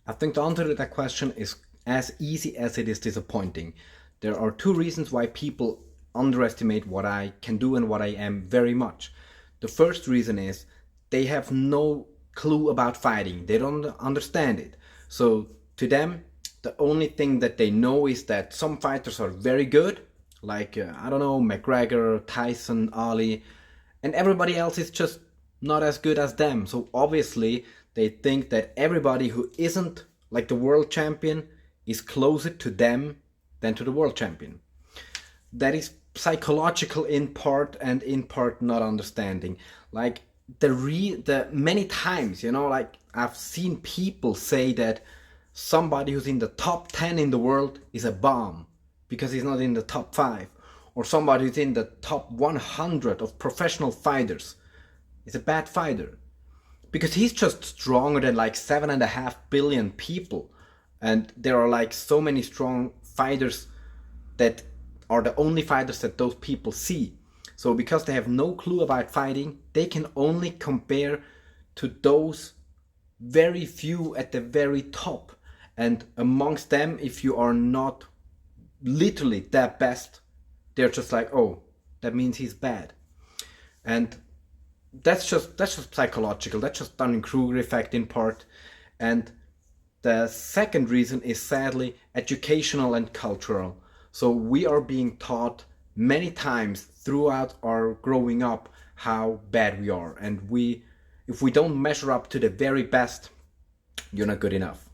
I think the answer to that question is as easy as it is disappointing. There are two reasons why people underestimate what I can do and what I am very much. The first reason is they have no clue about fighting. They don't understand it. So to them, the only thing that they know is that some fighters are very good, like, I don't know, McGregor, Tyson, Ali, and everybody else is just not as good as them. So obviously, they think that everybody who isn't like the world champion is closer to them than to the world champion. That is psychological in part, and in part not understanding. Like the many times, like I've seen people say that somebody who's in the top 10 in the world is a bomb because he's not in the top 5, or somebody who's in the top 100 of professional fighters is a bad fighter because he's just stronger than like 7.5 billion people, and there are like so many strong fighters that are the only fighters that those people see. So because they have no clue about fighting, they can only compare to those very few at the very top. And amongst them, if you are not literally that best, they're just like, oh, that means he's bad. And that's just psychological. That's just Dunning-Kruger effect in part. And the second reason is sadly educational and cultural. So we are being taught many times throughout our growing up how bad we are. And if we don't measure up to the very best, you're not good enough.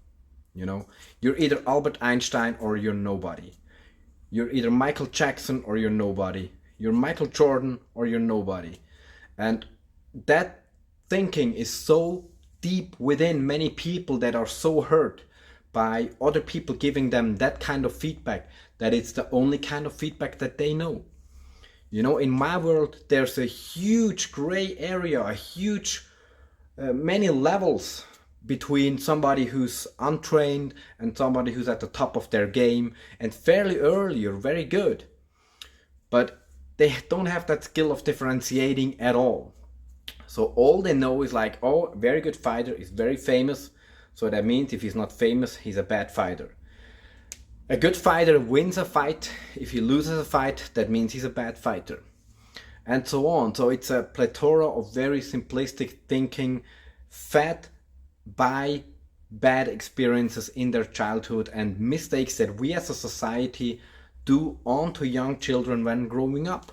You're either Albert Einstein or you're nobody. You're either Michael Jackson or you're nobody. You're Michael Jordan or you're nobody. And that thinking is so deep within many people that are so hurt by other people giving them that kind of feedback that it's the only kind of feedback that they know. In my world, there's a huge gray area, a huge, many levels between somebody who's untrained and somebody who's at the top of their game, and fairly early or very good. But they don't have that skill of differentiating at all. So all they know is like, oh, very good fighter is very famous. So that means if he's not famous, he's a bad fighter. A good fighter wins a fight. If he loses a fight, that means he's a bad fighter. And so on. So it's a plethora of very simplistic thinking fed by bad experiences in their childhood and mistakes that we as a society do onto young children when growing up.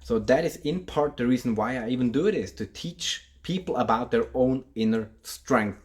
So that is in part the reason why I even do this, to teach people about their own inner strength